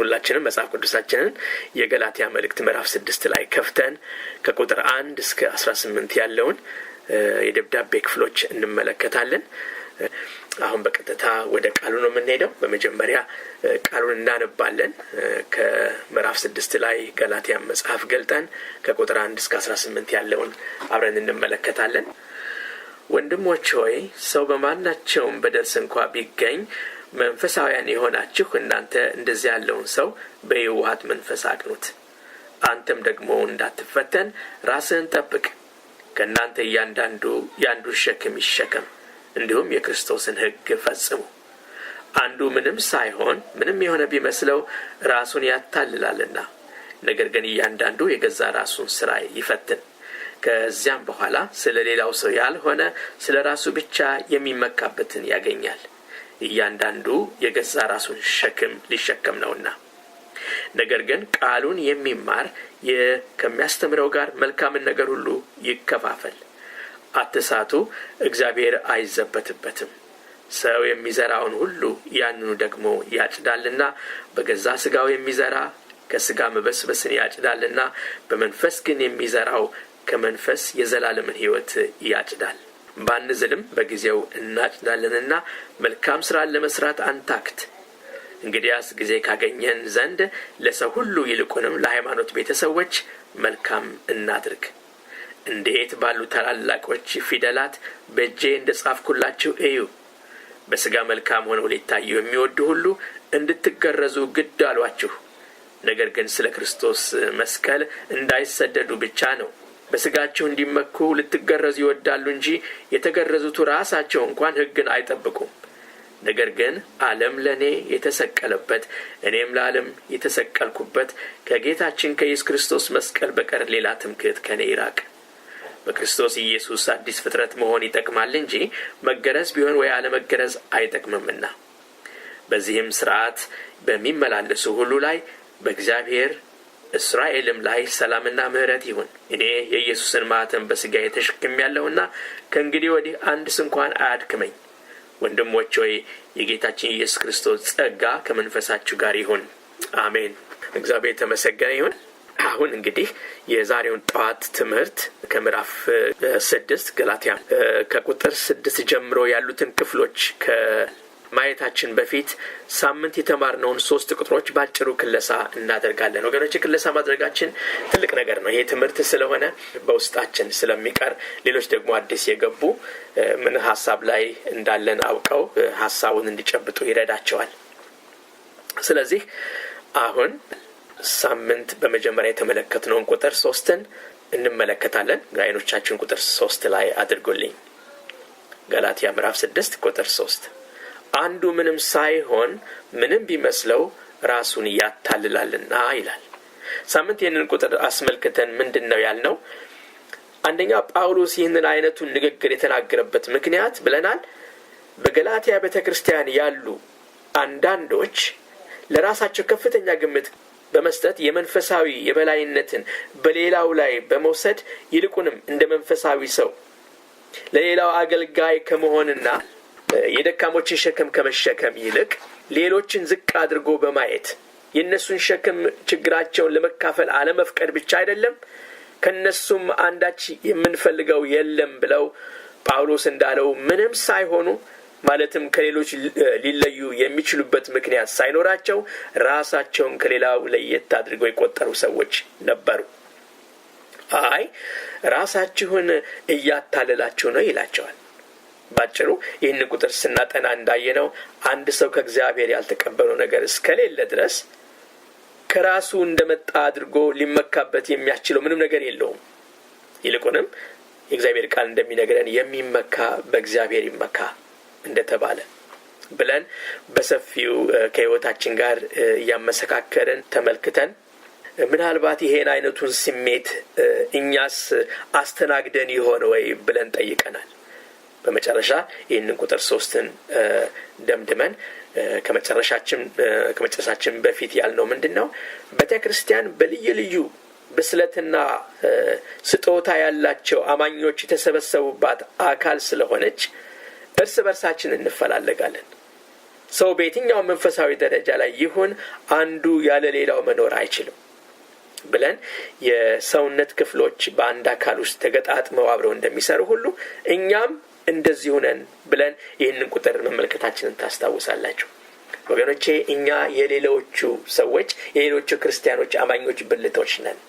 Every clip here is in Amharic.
ሁላችንም መጽሐፍ ቅዱሳችንን የገላትያ መልእክት ምዕራፍ 6 ላይ ከፍተን ከቁጥር 1 እስከ 18 ያለውን የደብዳቤ ክፍሎች እንመለከታለን። አሁን በቀጥታ ወደ ቃሉ ነው የምንሄደው። በመጀመሪያ ቃሉን እናነባለን። ከምዕራፍ 6 ላይ ገላትያ መጽሐፍ ገልጠን ከቁጥር 1 እስከ 18 ያለውን አብረን እንመለከታለን። ወንድሞች ሆይ ሰው በማናቸውም በደል እንኳ ቢገኝ መንፈሳውያን የሆናችሁ እናንተ እንደዚህ ያለውን ሰው በየዋሃት መንፈስ አቅኑት። አንተም ደግሞ እንዳትፈተን ራስህን ጠብቅ። ከእናንተ እያንዳንዱ ያንዱን ሸክም ይሸከም፣ እንዲሁም የክርስቶስን ሕግ ፈጽሙ። አንዱ ምንም ሳይሆን ምንም የሆነ ቢመስለው ራሱን ያታልላልና፣ ነገር ግን እያንዳንዱ የገዛ ራሱን ሥራ ይፈትን። ከዚያም በኋላ ስለ ሌላው ሰው ያልሆነ ስለ ራሱ ብቻ የሚመካበትን ያገኛል። እያንዳንዱ የገዛ ራሱን ሸክም ሊሸከም ነውና። ነገር ግን ቃሉን የሚማር ከሚያስተምረው ጋር መልካምን ነገር ሁሉ ይከፋፈል። አትሳቱ፣ እግዚአብሔር አይዘበትበትም። ሰው የሚዘራውን ሁሉ ያንኑ ደግሞ ያጭዳልና፣ በገዛ ሥጋው የሚዘራ ከሥጋ መበስበስን ያጭዳልና፣ በመንፈስ ግን የሚዘራው ከመንፈስ የዘላለምን ሕይወት ያጭዳል። ባንዝልም በጊዜው እናጭዳለንና መልካም ሥራን ለመስራት አንታክት። እንግዲያስ ጊዜ ካገኘን ዘንድ ለሰው ሁሉ ይልቁንም ለሃይማኖት ቤተሰቦች መልካም እናድርግ። እንዴት ባሉ ታላላቆች ፊደላት በእጄ እንደጻፍኩላችሁ እዩ። በሥጋ መልካም ሆነው ሊታዩ የሚወዱ ሁሉ እንድትገረዙ ግድ አሏችሁ። ነገር ግን ስለ ክርስቶስ መስቀል እንዳይሰደዱ ብቻ ነው። በሥጋቸው እንዲመኩ ልትገረዙ ይወዳሉ እንጂ የተገረዙት ራሳቸው እንኳን ሕግን አይጠብቁም። ነገር ግን ዓለም ለእኔ የተሰቀለበት እኔም ለዓለም የተሰቀልኩበት ከጌታችን ከኢየሱስ ክርስቶስ መስቀል በቀር ሌላ ትምክህት ከእኔ ይራቅ። በክርስቶስ ኢየሱስ አዲስ ፍጥረት መሆን ይጠቅማል እንጂ መገረዝ ቢሆን ወይ አለመገረዝ አይጠቅምምና። በዚህም ሥርዓት በሚመላለሱ ሁሉ ላይ በእግዚአብሔር እስራኤልም ላይ ሰላምና ምሕረት ይሁን። እኔ የኢየሱስን ማኅተም በሥጋዬ ተሸክሜያለሁና ከእንግዲህ ወዲህ አንድስ እንኳን አያድክመኝ። ወንድሞች ሆይ የጌታችን ኢየሱስ ክርስቶስ ጸጋ ከመንፈሳችሁ ጋር ይሁን፣ አሜን። እግዚአብሔር የተመሰገነ ይሁን። አሁን እንግዲህ የዛሬውን ጠዋት ትምህርት ከምዕራፍ 6 ገላትያ ከቁጥር 6 ጀምሮ ያሉትን ክፍሎች ማየታችን በፊት ሳምንት የተማርነውን 3 ቁጥሮች ባጭሩ ክለሳ እናደርጋለን። ወገኖች ክለሳ ማድረጋችን ትልቅ ነገር ነው። ይሄ ትምህርት ስለሆነ በውስጣችን ስለሚቀር ሌሎች ደግሞ አዲስ የገቡ ምን ሐሳብ ላይ እንዳለን አውቀው ሐሳቡን እንዲጨብጡ ይረዳቸዋል። ስለዚህ አሁን ሳምንት በመጀመሪያ የተመለከትነውን ቁጥር 3ን እንመለከታለን። ጋይኖቻችን ቁጥር 3 ላይ አድርጉልኝ። ገላትያ ምዕራፍ 6 ቁጥር 3 አንዱ ምንም ሳይሆን ምንም ቢመስለው ራሱን ያታልላልና ይላል። ሳምንት ይህንን ቁጥር አስመልክተን ምንድነው ያልነው? አንደኛ ጳውሎስ ይህንን አይነቱን ንግግር የተናገረበት ምክንያት ብለናል። በገላትያ ቤተክርስቲያን ያሉ አንዳንዶች ለራሳቸው ከፍተኛ ግምት በመስጠት የመንፈሳዊ የበላይነትን በሌላው ላይ በመውሰድ ይልቁንም እንደ መንፈሳዊ ሰው ለሌላው አገልጋይ ከመሆንና የደካሞችን ሸክም ከመሸከም ይልቅ ሌሎችን ዝቅ አድርጎ በማየት የነሱን ሸክም ችግራቸውን ለመካፈል አለመፍቀድ ብቻ አይደለም፣ ከነሱም አንዳች የምንፈልገው የለም ብለው ጳውሎስ እንዳለው ምንም ሳይሆኑ ማለትም ከሌሎች ሊለዩ የሚችሉበት ምክንያት ሳይኖራቸው ራሳቸውን ከሌላው ለየት አድርገው የቆጠሩ ሰዎች ነበሩ። አይ ራሳችሁን እያታለላችሁ ነው ይላቸዋል። ባጭሩ ይህን ቁጥር ስናጠና እንዳየነው አንድ ሰው ከእግዚአብሔር ያልተቀበለው ነገር እስከሌለ ድረስ ከራሱ እንደመጣ አድርጎ ሊመካበት የሚያስችለው ምንም ነገር የለውም። ይልቁንም የእግዚአብሔር ቃል እንደሚነግረን የሚመካ በእግዚአብሔር ይመካ እንደተባለ ብለን በሰፊው ከሕይወታችን ጋር እያመሰካከርን ተመልክተን ምናልባት ይሄን አይነቱን ስሜት እኛስ አስተናግደን ይሆን ወይ ብለን ጠይቀናል። በመጨረሻ ይህንን ቁጥር 3ን ደምድመን ከመጨረሻችን በፊት ያልነው ምንድነው? ቤተክርስቲያን በልዩ ልዩ ብስለትና ስጦታ ያላቸው አማኞች የተሰበሰቡባት አካል ስለሆነች እርስ በርሳችን እንፈላለጋለን። ሰው በየትኛው መንፈሳዊ ደረጃ ላይ ይሁን አንዱ ያለ ሌላው መኖር አይችልም ብለን የሰውነት ክፍሎች በአንድ አካል ውስጥ ተገጣጥመው አብረው እንደሚሰሩ ሁሉ እኛም እንደዚሁ ነን ብለን ይህንን ቁጥር መመልከታችንን ታስታውሳላችሁ ወገኖቼ። እኛ የሌሎቹ ሰዎች የሌሎቹ ክርስቲያኖች አማኞች ብልቶች ነን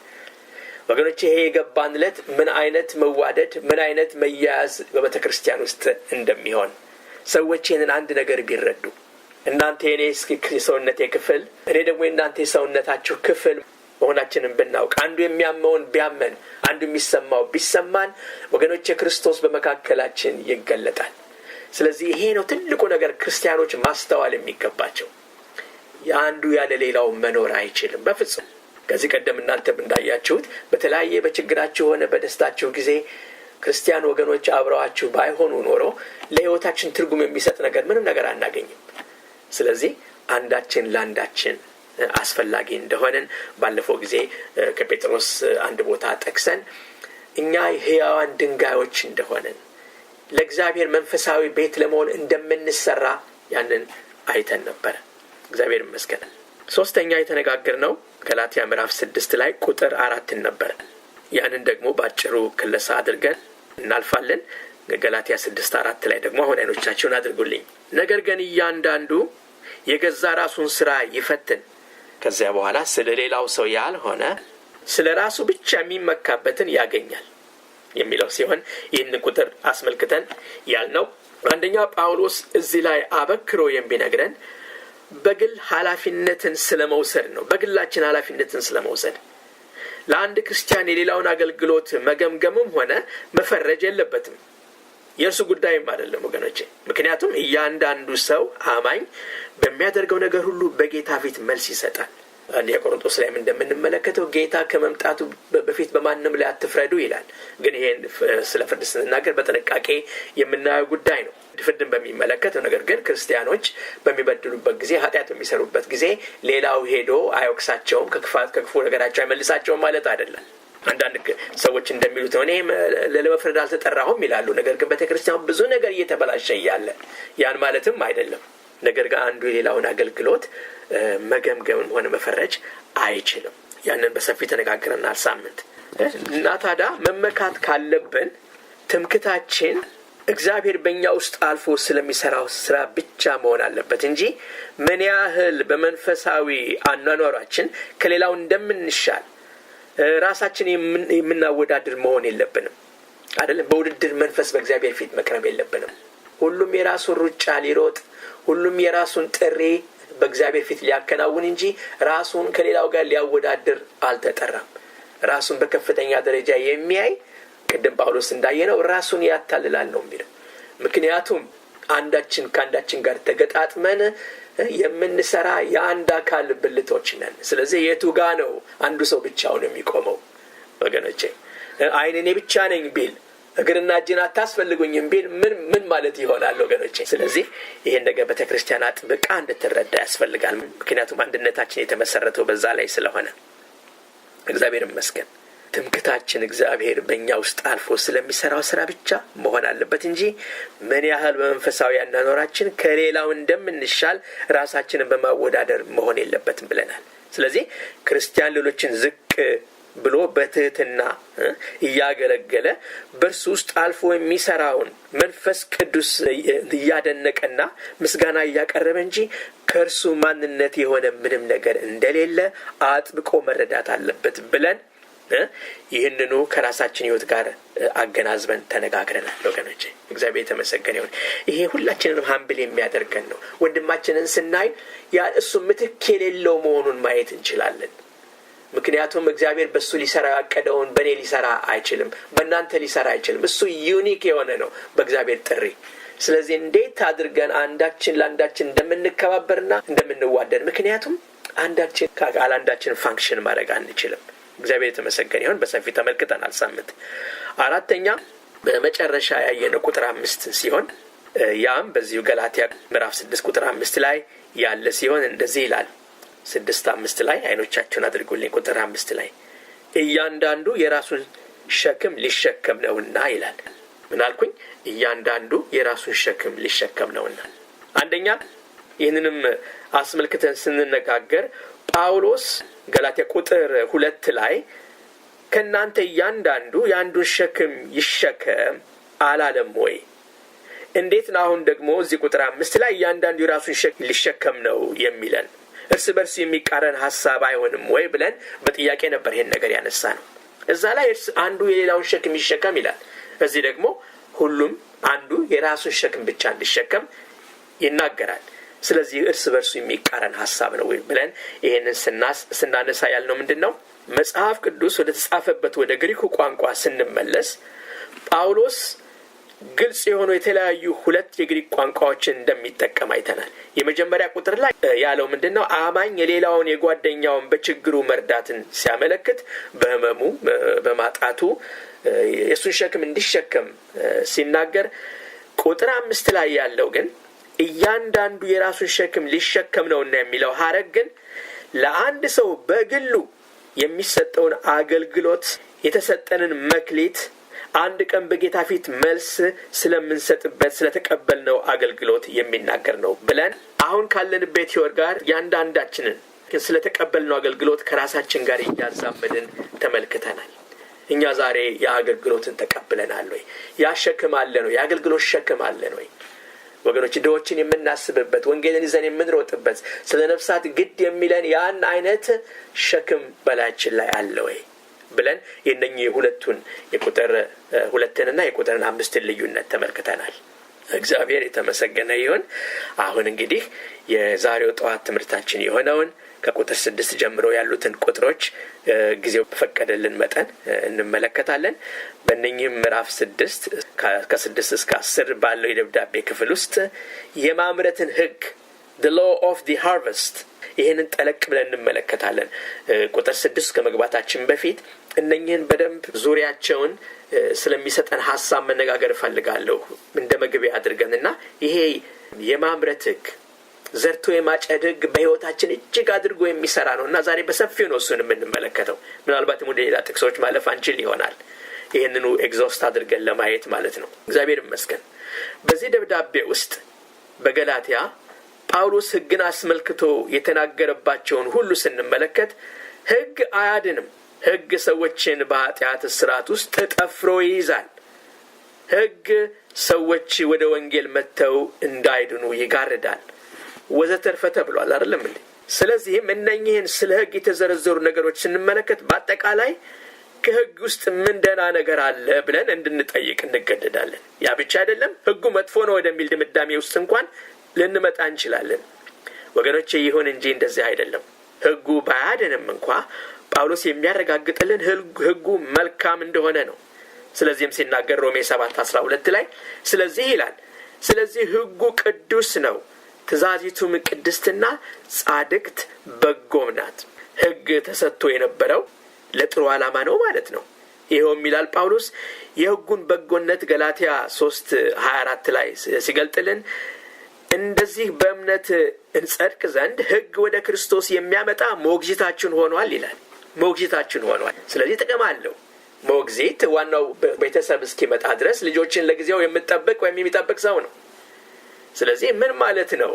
ወገኖቼ። ይሄ የገባንለት ምን አይነት መዋደድ ምን አይነት መያያዝ በቤተክርስቲያን ውስጥ እንደሚሆን ሰዎች ይህንን አንድ ነገር ቢረዱ እናንተ የኔ ሰውነቴ ክፍል እኔ ደግሞ እናንተ ሰውነታችሁ ክፍል መሆናችንን ብናውቅ አንዱ የሚያመውን ቢያመን አንዱ የሚሰማው ቢሰማን ወገኖቼ ክርስቶስ በመካከላችን ይገለጣል። ስለዚህ ይሄ ነው ትልቁ ነገር ክርስቲያኖች ማስተዋል የሚገባቸው። የአንዱ ያለ ሌላው መኖር አይችልም በፍጹም። ከዚህ ቀደም እናንተም እንዳያችሁት በተለያየ በችግራችሁ ሆነ በደስታችሁ ጊዜ ክርስቲያን ወገኖች አብረዋችሁ ባይሆኑ ኖሮ ለሕይወታችን ትርጉም የሚሰጥ ነገር ምንም ነገር አናገኝም። ስለዚህ አንዳችን ለአንዳችን አስፈላጊ እንደሆነን ባለፈው ጊዜ ከጴጥሮስ አንድ ቦታ ጠቅሰን እኛ ሕያዋን ድንጋዮች እንደሆነን ለእግዚአብሔር መንፈሳዊ ቤት ለመሆን እንደምንሰራ ያንን አይተን ነበር። እግዚአብሔር ይመስገን። ሶስተኛ የተነጋገርነው ገላትያ ምዕራፍ 6 ላይ ቁጥር 4 ነበር። ያንን ደግሞ ባጭሩ ክለሳ አድርገን እናልፋለን። ገላትያ 6:4 ላይ ደግሞ አሁን አይኖቻችሁን አድርጉልኝ። ነገር ግን እያንዳንዱ የገዛ ራሱን ሥራ ይፈትን፣ ከዚያ በኋላ ስለ ሌላው ሰው ያልሆነ ስለ ራሱ ብቻ የሚመካበትን ያገኛል የሚለው ሲሆን ይህን ቁጥር አስመልክተን ያልነው አንደኛ ጳውሎስ እዚህ ላይ አበክሮ የሚነግረን በግል ኃላፊነትን ስለመውሰድ ነው። በግላችን ኃላፊነትን ስለመውሰድ ለአንድ ክርስቲያን የሌላውን አገልግሎት መገምገምም ሆነ መፈረጅ የለበትም። የእርሱ ጉዳይም አይደለም ወገኖቼ። ምክንያቱም እያንዳንዱ ሰው አማኝ በሚያደርገው ነገር ሁሉ በጌታ ፊት መልስ ይሰጣል። አንደኛ ቆሮንቶስ ላይም እንደምንመለከተው ጌታ ከመምጣቱ በፊት በማንም ላይ አትፍረዱ ይላል። ግን ይሄን ስለ ፍርድ ስንናገር በጥንቃቄ የምናየው ጉዳይ ነው ፍርድን በሚመለከት። ነገር ግን ክርስቲያኖች በሚበድሉበት ጊዜ ኃጢአት በሚሰሩበት ጊዜ ሌላው ሄዶ አይወቅሳቸውም፣ ከክፉ ነገራቸው አይመልሳቸውም ማለት አይደለም። አንዳንድ ሰዎች እንደሚሉት ነው እኔ ለመፍረድ አልተጠራሁም ይላሉ። ነገር ግን ቤተክርስቲያን ብዙ ነገር እየተበላሸ ያለ ያን ማለትም አይደለም። ነገር ግን አንዱ የሌላውን አገልግሎት መገምገምም ሆነ መፈረጅ አይችልም። ያንን በሰፊ ተነጋግረናል ሳምንት። እና ታዲያ መመካት ካለብን ትምክታችን እግዚአብሔር በእኛ ውስጥ አልፎ ስለሚሰራው ስራ ብቻ መሆን አለበት እንጂ ምን ያህል በመንፈሳዊ አኗኗራችን ከሌላው እንደምንሻል ራሳችን የምናወዳድር መሆን የለብንም። አይደለም በውድድር መንፈስ በእግዚአብሔር ፊት መቅረብ የለብንም። ሁሉም የራሱን ሩጫ ሊሮጥ፣ ሁሉም የራሱን ጥሪ በእግዚአብሔር ፊት ሊያከናውን እንጂ ራሱን ከሌላው ጋር ሊያወዳድር አልተጠራም። ራሱን በከፍተኛ ደረጃ የሚያይ ቅድም ጳውሎስ እንዳየነው ራሱን ያታልላል ነው የሚለው። ምክንያቱም አንዳችን ከአንዳችን ጋር ተገጣጥመን የምንሰራ የአንድ አካል ብልቶች ነን። ስለዚህ የቱ ጋ ነው አንዱ ሰው ብቻውን የሚቆመው ወገኖቼ? አይን እኔ ብቻ ነኝ ቢል እግርና እጅን አታስፈልጉኝም ቢል ምን ማለት ይሆናል ወገኖቼ? ስለዚህ ይሄን ነገር ቤተክርስቲያን አጥብቃ እንድትረዳ ያስፈልጋል። ምክንያቱም አንድነታችን የተመሰረተው በዛ ላይ ስለሆነ እግዚአብሔር ይመስገን። ትምክታችን እግዚአብሔር በእኛ ውስጥ አልፎ ስለሚሰራው ስራ ብቻ መሆን አለበት እንጂ ምን ያህል በመንፈሳዊ አኗኗራችን ከሌላው እንደምንሻል ራሳችንን በማወዳደር መሆን የለበትም ብለናል። ስለዚህ ክርስቲያን ሌሎችን ዝቅ ብሎ በትህትና እያገለገለ በእርሱ ውስጥ አልፎ የሚሰራውን መንፈስ ቅዱስ እያደነቀና ምስጋና እያቀረበ እንጂ ከእርሱ ማንነት የሆነ ምንም ነገር እንደሌለ አጥብቆ መረዳት አለበት ብለን ይህንኑ ከራሳችን ህይወት ጋር አገናዝበን ተነጋግረናል ወገኖቼ። እግዚአብሔር የተመሰገነ ይሁን። ይሄ ሁላችንንም ሀምብል የሚያደርገን ነው። ወንድማችንን ስናይ ያ እሱ ምትክ የሌለው መሆኑን ማየት እንችላለን። ምክንያቱም እግዚአብሔር በሱ ሊሰራ ያቀደውን በእኔ ሊሰራ አይችልም፣ በእናንተ ሊሰራ አይችልም። እሱ ዩኒክ የሆነ ነው በእግዚአብሔር ጥሪ። ስለዚህ እንዴት አድርገን አንዳችን ለአንዳችን እንደምንከባበርና እንደምንዋደድ፣ ምክንያቱም አንዳችን ካላንዳችን ፋንክሽን ማድረግ አንችልም። እግዚአብሔር የተመሰገነ ይሁን። በሰፊ ተመልክተናል ሳምንት። አራተኛ በመጨረሻ ያየነው ቁጥር 5 ሲሆን ያም በዚሁ ገላትያ ምዕራፍ 6 ቁጥር 5 ላይ ያለ ሲሆን እንደዚህ ይላል። 6:5 ላይ አይኖቻችሁን አድርጉልኝ። ቁጥር 5 ላይ እያንዳንዱ የራሱን ሸክም ሊሸከም ነውና ይላል። ምን አልኩኝ? እያንዳንዱ የራሱን ሸክም ሊሸከም ነውና። አንደኛ ይህንንም አስመልክተን ስንነጋገር ጳውሎስ ገላትያ ቁጥር 2 ላይ ከእናንተ እያንዳንዱ የአንዱን ሸክም ይሸከም አላለም ወይ? እንዴት ነው አሁን ደግሞ እዚህ ቁጥር 5 ላይ እያንዳንዱ የራሱን ሸክም ሊሸከም ነው የሚለን? እርስ በርስ የሚቃረን ሐሳብ አይሆንም ወይ ብለን በጥያቄ ነበር ይሄን ነገር ያነሳ ነው። እዛ ላይ አንዱ የሌላውን ሸክም ይሸከም ይላል። እዚህ ደግሞ ሁሉም አንዱ የራሱን ሸክም ብቻ እንዲሸከም ይናገራል። ስለዚህ እርስ በርሱ የሚቃረን ሐሳብ ነው ወይ ብለን ይሄንን ስናነሳ ያልነው ምንድነው? መጽሐፍ ቅዱስ ወደ ተጻፈበት ወደ ግሪኩ ቋንቋ ስንመለስ ጳውሎስ ግልጽ የሆኑ የተለያዩ ሁለት የግሪክ ቋንቋዎችን እንደሚጠቀም አይተናል። የመጀመሪያ ቁጥር ላይ ያለው ምንድነው? አማኝ የሌላውን የጓደኛውን በችግሩ መርዳትን ሲያመለክት በህመሙ በማጣቱ የሱን ሸክም እንዲሸከም ሲናገር፣ ቁጥር 5 ላይ ያለው ግን እያንዳንዱ የራሱን ሸክም ሊሸከም ነውና የሚለው ሐረግ ግን ለአንድ ሰው በግሉ የሚሰጠውን አገልግሎት የተሰጠንን መክሊት አንድ ቀን በጌታ ፊት መልስ ስለምንሰጥበት ስለተቀበልነው አገልግሎት የሚናገር ነው ብለን አሁን ካለንበት ሕይወት ጋር ያንዳንዳችንን ስለተቀበልነው አገልግሎት ከራሳችን ጋር እያዛመድን ተመልክተናል። እኛ ዛሬ የአገልግሎትን ተቀብለናል ወይ? ያሸክም አለን ወይ? የአገልግሎት ሸክም አለን ወይ? ወገኖች ድሆችን የምናስብበት ወንጌልን ይዘን የምንሮጥበት ስለ ነፍሳት ግድ የሚለን ያን አይነት ሸክም በላያችን ላይ አለ ወይ ብለን የነኚህ ሁለቱን የቁጥር 2 እና የቁጥር 5 ልዩነት ተመልክተናል። እግዚአብሔር የተመሰገነ ይሁን። አሁን እንግዲህ የዛሬው ጠዋት ትምህርታችን የሆነውን ከቁጥር 6 ጀምሮ ያሉትን ቁጥሮች ጊዜው በፈቀደልን መጠን እንመለከታለን። በእነኚህም ምዕራፍ 6 ከ6 እስከ 10 ባለው የደብዳቤ ክፍል ውስጥ የማምረትን ሕግ the law of the harvest ይሄንን ጠለቅ ብለን እንመለከታለን። ቁጥር 6 ከመግባታችን በፊት እነኚህን በደንብ ዙሪያቸውን ስለሚሰጠን ሐሳብ መነጋገር እፈልጋለሁ እንደ መግቢያ አድርገንና ይሄ የማምረት ሕግ ዘርቶ የማጨድ ሕግ በሕይወታችን እጅግ አድርጎ የሚሰራ ነውና ዛሬ በሰፊው ነው እሱን የምንመለከተው። ምናልባትም ወደ ሌላ ጥቅሶች ማለፍ አንችል ይሆናል ይሄንኑ ኤግዞስት አድርገን ለማየት ማለት ነው። እግዚአብሔር ይመስገን። በዚህ ደብዳቤ ውስጥ በገላትያ ጳውሎስ ሕግን አስመልክቶ የተናገረባቸውን ሁሉ ስንመለከት ሕግ አያድንም። ሕግ ሰዎችን በኃጢአት እስራት ውስጥ ጠፍሮ ይይዛል። ሕግ ሰዎች ወደ ወንጌል መጥተው እንዳይድኑ ይጋርዳል ወዘተርፈ ተብሏል አይደለም እንዴ? ስለዚህም እነኚህን ስለ ሕግ የተዘረዘሩ ነገሮች ስንመለከት በአጠቃላይ ከሕግ ውስጥ ምን ደህና ነገር አለ ብለን እንድንጠይቅ እንገደዳለን። ያ ብቻ አይደለም፣ ሕጉ መጥፎ ነው ወደሚል ድምዳሜ ውስጥ እንኳን ልንመጣ እንችላለን። ወገኖቼ ይሁን እንጂ እንደዚህ አይደለም። ሕጉ ባያድንም እንኳ ጳውሎስ የሚያረጋግጥልን ሕጉ መልካም እንደሆነ ነው። ስለዚህም ሲናገር ሮሜ 7:12 ላይ ስለዚህ ይላል፣ ስለዚህ ሕጉ ቅዱስ ነው፣ ትእዛዚቱም ቅድስትና ጻድቅት በጎም ናት። ሕግ ተሰጥቶ የነበረው ለጥሩ ዓላማ ነው ማለት ነው። ይኸውም ይላል ጳውሎስ የሕጉን በጎነት ገላትያ 3:24 ላይ ሲገልጥልን እንደዚህ በእምነት እንጸድቅ ዘንድ ሕግ ወደ ክርስቶስ የሚያመጣ ሞግዚታችን ሆኗል ይላል። ሞግዚታችን ሆኗል። ስለዚህ ጥቅም አለው። ሞግዚት ዋናው ቤተሰብ እስኪመጣ ድረስ ልጆችን ለጊዜው የምጠብቅ ወይም የሚጠብቅ ሰው ነው። ስለዚህ ምን ማለት ነው?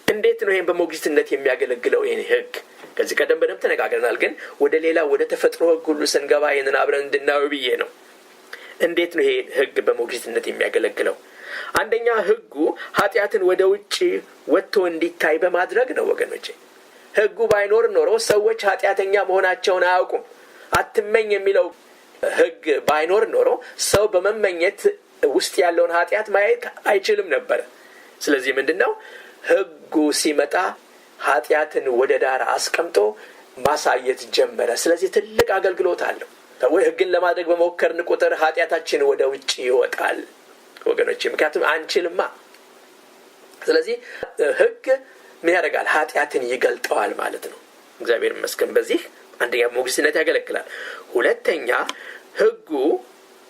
እንዴት ነው ይሄን በሞግዚትነት የሚያገለግለው ይሄን ሕግ? ከዚህ ቀደም በደንብ ተነጋግረናል። ግን ወደ ሌላ ወደ ተፈጥሮ ሕግ ሁሉ ስንገባ ይሄንን አብረን እንድናየው ብዬ ነው። እንዴት ነው ይሄን ሕግ በሞግዚትነት የሚያገለግለው? አንደኛ ሕጉ ኃጢአትን ወደ ውጪ ወጥቶ እንዲታይ በማድረግ ነው። ወገኖቼ ሕጉ ባይኖር ኖሮ ሰዎች ኃጢአተኛ መሆናቸውን አያውቁም። አትመኝ የሚለው ሕግ ባይኖር ኖሮ ሰው በመመኘት ውስጥ ያለውን ኃጢአት ማየት አይችልም ነበር። ስለዚህ ምንድነው ሕጉ ሲመጣ ኃጢአትን ወደ ዳር አስቀምጦ ማሳየት ጀመረ። ስለዚህ ትልቅ አገልግሎት አለው። ወይ ሕግን ለማድረግ በመወከርን ቁጥር ኃጢአታችን ወደ ውጪ ይወጣል ወገኖቼ፣ ምክንያቱም አንችልማ። ስለዚህ ሕግ ምን ያደርጋል? ኃጢአትን ይገልጠዋል ማለት ነው። እግዚአብሔር ይመስገን። በዚህ አንደኛ ሞግዚትነት ያገለግላል። ሁለተኛ ሕጉ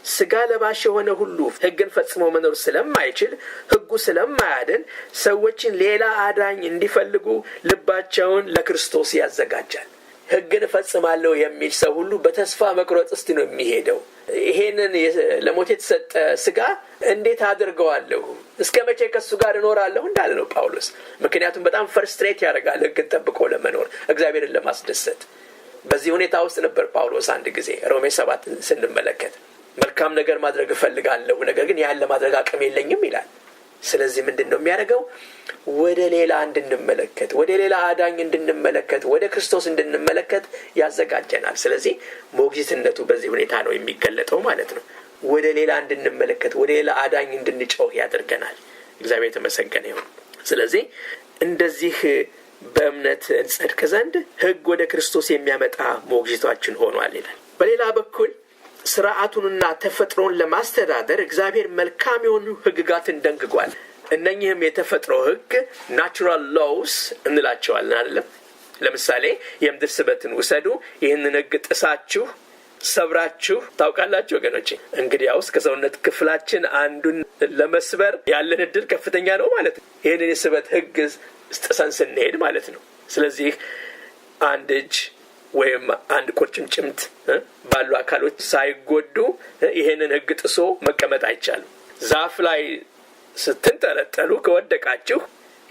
ስጋ ለባሽ የሆነ ሁሉ ሕግን ፈጽሞ መኖር ስለማይችል ሕጉ ስለማያድን ሰዎችን ሌላ አዳኝ እንዲፈልጉ ልባቸውን ለክርስቶስ ያዘጋጃል። ሕግን እፈጽማለሁ የሚል ሰው ሁሉ በተስፋ መቁረጥ ውስጥ ነው የሚሄደው። ይሄንን ለሞት የተሰጠ ሥጋ እንዴት አድርገዋለሁ? እስከ መቼ ከሱ ጋር እኖራለሁ እንዳለ ነው ጳውሎስ። ምክንያቱም በጣም ፍርስትሬት ያደርጋል ሕግን ጠብቆ ለመኖር እግዚአብሔርን ለማስደሰት። በዚህ ሁኔታ ውስጥ ነበር ጳውሎስ አንድ ጊዜ ሮሜ 7 ስንመለከት መልካም ነገር ማድረግ እፈልጋለሁ፣ ነገር ግን ያን ለማድረግ አቅም የለኝም ይላል። ስለዚህ ምንድነው የሚያደርገው? ወደ ሌላ እንድንመለከት፣ ወደ ሌላ አዳኝ እንድንመለከት፣ ወደ ክርስቶስ እንድንመለከት ያዘጋጀናል። ስለዚህ ሞግዚትነቱ በዚህ ሁኔታ ነው የሚገለጠው ማለት ነው። ወደ ሌላ እንድንመለከት፣ ወደ ሌላ አዳኝ እንድንጮህ ያደርገናል። እግዚአብሔር የተመሰገነ ይሁን። ስለዚህ እንደዚህ በእምነት እንጸድቅ ዘንድ ሕግ ወደ ክርስቶስ የሚያመጣ ሞግዚታችን ሆኗል ይላል። በሌላ በኩል ስርዓቱንና ተፈጥሮን ለማስተዳደር እግዚአብሔር መልካም የሆኑ ሕግጋትን ደንግጓል። እነኚህም የተፈጥሮ ሕግ ናቹራል ሎውስ እንላቸዋለን አይደለም? ለምሳሌ የምድር ስበትን ውሰዱ። ይህንን ሕግ ጥሳችሁ ሰብራችሁ ታውቃላችሁ ወገኖቼ? እንግዲያውስ ከሰውነት ክፍላችን አንዱን ለመስበር ያለን እድል ከፍተኛ ነው ማለት ነው፣ ይህንን የስበት ሕግ ጥሰን ስንሄድ ማለት ነው። ስለዚህ አንድ እጅ ወይም አንድ ቁርጭምጭምት ባሉ አካሎች ሳይጎዱ ይሄንን ሕግ ጥሶ መቀመጥ አይቻልም። ዛፍ ላይ ስትንጠለጠሉ ከወደቃችሁ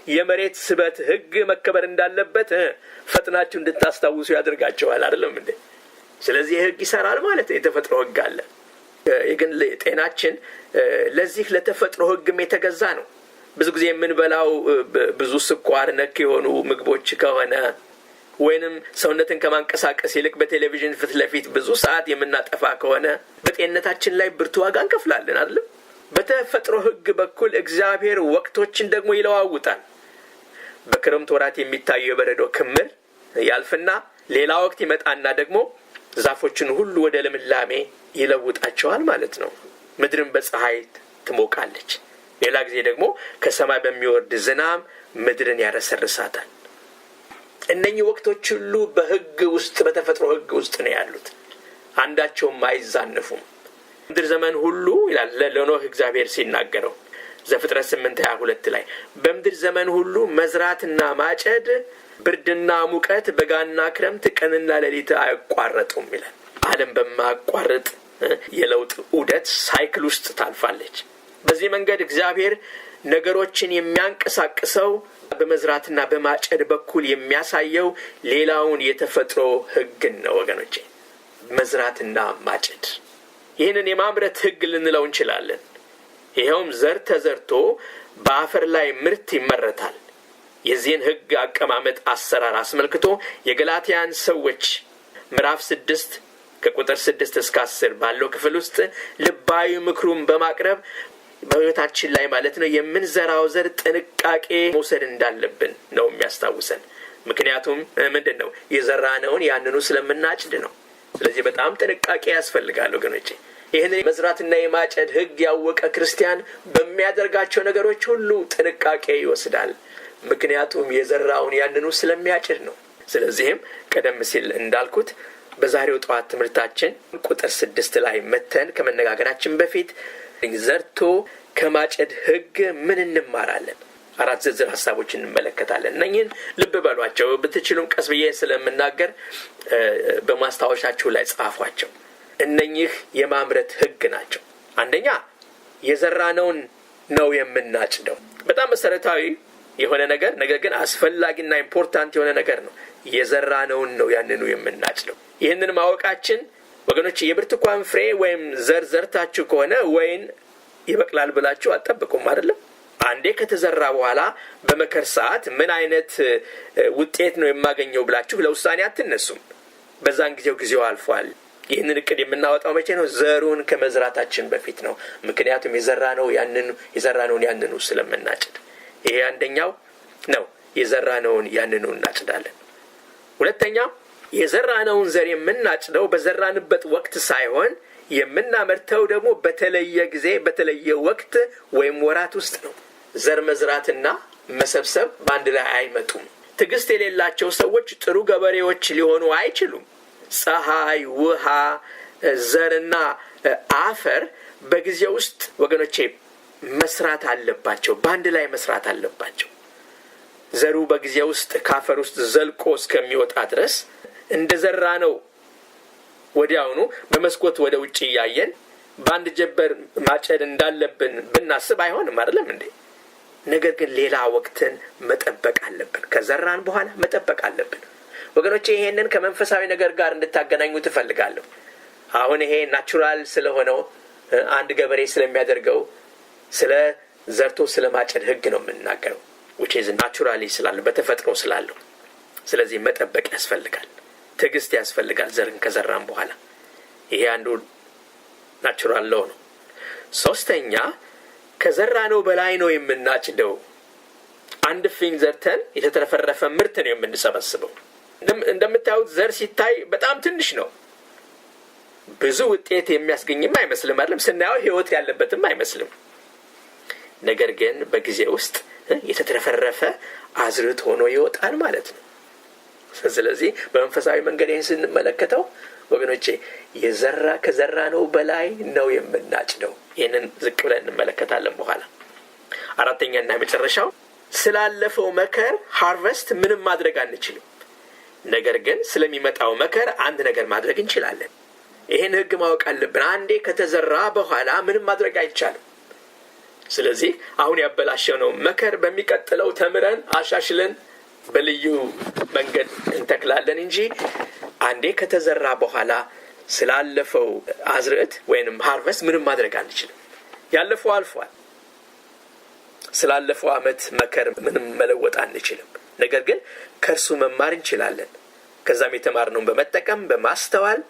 የመሬት ስበት ሕግ መከበር እንዳለበት ፈጥናችሁ እንድታስታውሱ ያደርጋችኋል አይደለም እንዴ? ስለዚህ ሕግ ይሰራል ማለት ነው። የተፈጥሮ ሕግ አለ። ግን ጤናችን ለዚህ ለተፈጥሮ ሕግም የተገዛ ነው። ብዙ ጊዜ የምንበላው ብዙ ስኳር ነክ የሆኑ ምግቦች ከሆነ ወይንም ሰውነትን ከማንቀሳቀስ ይልቅ በቴሌቪዥን ፊት ለፊት ብዙ ሰዓት የምናጠፋ ከሆነ በጤንነታችን ላይ ብርቱ ዋጋ እንከፍላለን አይደል? በተፈጥሮ ሕግ በኩል እግዚአብሔር ወቅቶችን ደግሞ ይለዋውጣል። በክረምት ወራት የሚታየው የበረዶ ክምር ያልፍና ሌላ ወቅት ይመጣና ደግሞ ዛፎችን ሁሉ ወደ ልምላሜ ይለውጣቸዋል ማለት ነው። ምድርን በፀሐይ ትሞቃለች። ሌላ ጊዜ ደግሞ ከሰማይ በሚወርድ ዝናብ ምድርን ያረሰርሳታል። እነኚህ ወቅቶች ሁሉ በሕግ ውስጥ በተፈጥሮ ሕግ ውስጥ ነው ያሉት። አንዳቸውም አይዛነፉም። ምድር ዘመን ሁሉ ይላል ለኖህ እግዚአብሔር ሲናገረው ዘፍጥረት 8:22 ላይ በምድር ዘመን ሁሉ መዝራትና ማጨድ፣ ብርድና ሙቀት፣ በጋና ክረምት፣ ቀንና ሌሊት አይቋረጡም ይላል። ዓለም በማያቋርጥ የለውጥ ዑደት ሳይክል ውስጥ ታልፋለች። በዚህ መንገድ እግዚአብሔር ነገሮችን የሚያንቀሳቅሰው በመዝራትና በማጨድ በኩል የሚያሳየው ሌላውን የተፈጥሮ ሕግን ነው ወገኖቼ። መዝራትና ማጨድ ይህንን የማምረት ሕግ ልንለው እንችላለን። ይኸውም ዘር ተዘርቶ በአፈር ላይ ምርት ይመረታል። የዚህን ሕግ አቀማመጥ አሰራር አስመልክቶ የገላትያን ሰዎች ምዕራፍ 6 ከቁጥር 6 እስከ 10 ባለው ክፍል ውስጥ ልባዊ ምክሩን በማቅረብ በሕይወታችን ላይ ማለት ነው የምንዘራው ዘር ጥንቃቄ መውሰድ እንዳለብን ነው የሚያስታውሰን። ምክንያቱም ምንድን ነው የዘራነውን ያንኑ ስለምናጭድ ነው። ስለዚህ በጣም ጥንቃቄ ያስፈልጋል ወገኖቼ። ይህንን መዝራትና የማጨድ ሕግ ያወቀ ክርስቲያን በሚያደርጋቸው ነገሮች ሁሉ ጥንቃቄ ይወስዳል። ምክንያቱም የዘራውን ያንኑ ስለሚያጭድ ነው። ስለዚህም ቀደም ሲል እንዳልኩት በዛሬው ጠዋት ትምህርታችን ቁጥር 6 ላይ መተን ከመነጋገራችን በፊት ዘርቶ ከማጨድ ሕግ ምን እንማራለን? 4 ዝርዝር ሐሳቦችን እንመለከታለን። እነኚህን ልብ በሏቸው። ብትችሉም ቀስ ብዬ ስለምናገር በማስታወሻችሁ ላይ ጻፏቸው። እነኚህ የማምረት ሕግ ናቸው። አንደኛ የዘራነውን ነው የምናጭደው። በጣም መሰረታዊ የሆነ ነገር ግን አስፈላጊና ኢምፖርታንት የሆነ ነገር ነው። የዘራነውን ነው ያንኑ የምናጭደው። ይህንን ማወቃችን ወገኖች የብርቱካን ፍሬ ወይም ዘር ዘርታችሁ ከሆነ ወይን ይበቅላል ብላችሁ አትጠብቁም አይደለም? አንዴ ከተዘራ በኋላ በመከር ሰዓት ምን አይነት ውጤት ነው የማገኘው ብላችሁ ለውሳኔ አትነሱም። በዛን ጊዜው አልፏል። ይህንን እቅድ የምናወጣው መቼ ነው? ዘሩን ከመዝራታችን በፊት ነው። ምክንያቱም የዘራነውን ያንኑ ስለምናጭድ። ይሄ አንደኛው ነው። የዘራነውን ያንኑ እናጭዳለን። ሁለተኛ የዘራነውን ዘር የምናጭደው በዘራንበት ወቅት ሳይሆን የምናመርተው ደግሞ በተለየ ጊዜ በተለየ ወቅት ወይም ወራት ውስጥ ነው። ዘር መዝራትና መሰብሰብ በአንድ ላይ አይመጡም። ትዕግስት የሌላቸው ሰዎች ጥሩ ገበሬዎች ሊሆኑ አይችሉም። ፀሐይ፣ ውሃ፣ ዘርና አፈር በጊዜ ውስጥ ወገኖቼ መስራት አለባቸው። በአንድ ላይ መስራት አለባቸው። ዘሩ በጊዜ ውስጥ ከአፈር ውስጥ ዘልቆ እስከሚወጣ ድረስ እንደዘራ ነው ወዲያውኑ በመስኮት ወደ ውጪ ያያየን በአንድ ጀበር ማጨድ እንዳለብን ብናስብ አይሆንም አይደለም እንዴ? ነገር ግን ሌላ ወቅትን መጠበቅ አለብን። ከዘራን በኋላ መጠበቅ አለብን። ወገኖቼ ይሄንን ከመንፈሳዊ ነገር ጋር እንድታገናኙ ትፈልጋለሁ። አሁን ይሄ ናቹራል ስለሆነው አንድ ገበሬ ስለሚያደርገው ስለ ዘርቶ ስለማጨድ ህግ ነው የምናገረው which is naturally ስላለው በተፈጥሮ ስላለው። ስለዚህ መጠበቅ ያስፈልጋል፣ ትዕግስት ያስፈልጋል ዘርን ከዘራን በኋላ። ይሄ አንዱ ናቹራል ሎው ነው። ሶስተኛ ከዘራነው በላይ ነው የምናጭደው። አንድ ፊን ዘርተን የተተረፈረፈ ምርት ነው የምንሰበስበው። እንደምታዩት ዘር ሲታይ በጣም ትንሽ ነው፣ ብዙ ውጤት የሚያስገኝም አይመስልም አይደለም፣ ስናየው ህይወት ያለበትም አይመስልም። ነገር ግን በጊዜ ውስጥ የተተረፈረፈ አዝርዕት ሆኖ ይወጣል ማለት ነው። ስለዚህ በመንፈሳዊ መንገድ ይህን ስንመለከተው ወገኖቼ ከዘራነው በላይ ነው የምናጭደው። ይህንን ዝቅ ብለን እንመለከታለን በኋላ። አራተኛና መጨረሻው ስላለፈው መከር ሃርቨስት ምንም ማድረግ አንችልም፣ ነገር ግን ስለሚመጣው መከር አንድ ነገር ማድረግ እንችላለን። ይህን ህግ ማወቅ አለብን። አንዴ ከተዘራ በኋላ ምንም ማድረግ አይቻልም። ስለዚህ አሁን ያበላሸነው መከር በሚቀጥለው ተምረን አሻሽለን በልዩ መንገድ እንተክላለን እንጂ አንዴ ከተዘራ በኋላ ስላለፈው አዝርዕት ወይንም ሃርቨስት ምንም ማድረግ አንችልም። ያለፈው አልፏል። ስላለፈው አመት መከር ምንም መለወጥ አንችልም፣ ነገር ግን ከእርሱ መማር እንችላለን። ከዛም የተማርነውን በመጠቀም በማስተዋል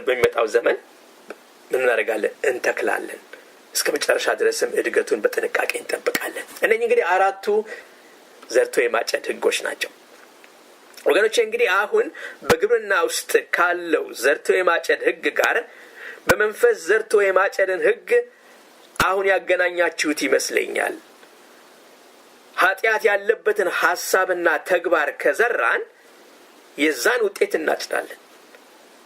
በሚመጣው ዘመን ምን እናደርጋለን? እንተክላለን። እስከ መጨረሻ ድረስም እድገቱን በጥንቃቄ እንጠብቃለን። እነኚህ እንግዲህ አራቱ ዘርቶ የማጨድ ህጎች ናቸው። ወገኖቼ እንግዲህ አሁን በግብርና ውስጥ ካለው ዘርቶ የማጨድ ህግ ጋር በመንፈስ ዘርቶ የማጨድን ህግ አሁን ያገናኛችሁት ይመስለኛል። ኃጢአት ያለበትን ሐሳብና ተግባር ከዘራን የዛን ውጤት እናጭዳለን።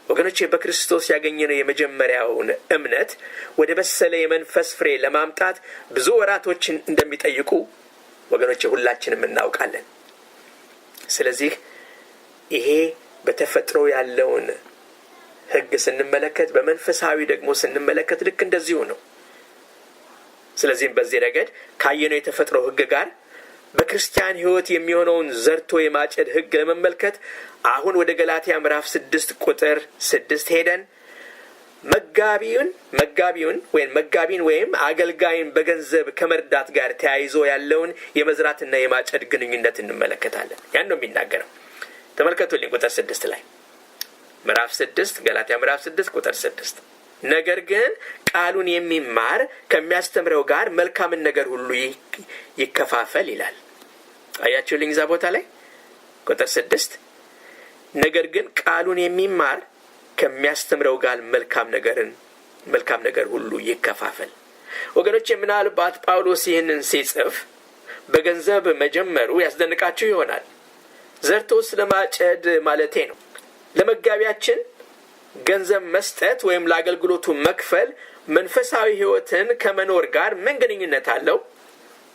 ወገኖቼ በክርስቶስ ያገኘነው የመጀመሪያውን እምነት ወደ በሰለ የመንፈስ ፍሬ ለማምጣት ብዙ ወራቶችን እንደሚጠይቁ ወገኖቼ ሁላችንም እናውቃለን። ስለዚህ ይሄ በተፈጥሮ ያለውን ህግ ስንመለከት በመንፈሳዊ ደግሞ ስንመለከት ልክ እንደዚሁ ነው። ስለዚህም በዚህ ረገድ ካየነው የተፈጥሮ ህግ ጋር በክርስቲያን ህይወት የሚሆነውን ዘርቶ የማጨድ ህግ ለመመልከት አሁን ወደ ገላትያ ምዕራፍ 6 ቁጥር 6 ሄደን መጋቢን ወይም አገልጋይን በገንዘብ ከመርዳት ጋር ተያይዞ ያለውን የመዝራትና የማጨድ ግንኙነት እንመለከታለን። ያን ነው የሚናገረው። ተመልከቱልኝ ቁጥር 6 ላይ ምዕራፍ 6 ገላትያ ምዕራፍ 6 ቁጥር 6 ነገር ግን ቃሉን የሚማር ከሚያስተምረው ጋር መልካምን ነገር ሁሉ ይከፋፈል ይላል። አያችሁልኝ እዛ ቦታ ላይ ቁጥር 6 ነገር ግን ቃሉን የሚማር ከሚያስተምረው ጋር መልካም ነገር ሁሉ ይከፋፈል። ወገኖቼ ምናልባት ጳውሎስ ይህንን ሲጽፍ በገንዘብ መጀመሩ ያስደንቃችሁ ይሆናል። ዘርቶ ስለማጨድ ማለቴ ነው። ለመጋቢያችን ገንዘብ መስጠት ወይም ለአገልግሎቱ መክፈል መንፈሳዊ ህይወትን ከመኖር ጋር ምን ግንኙነት አለው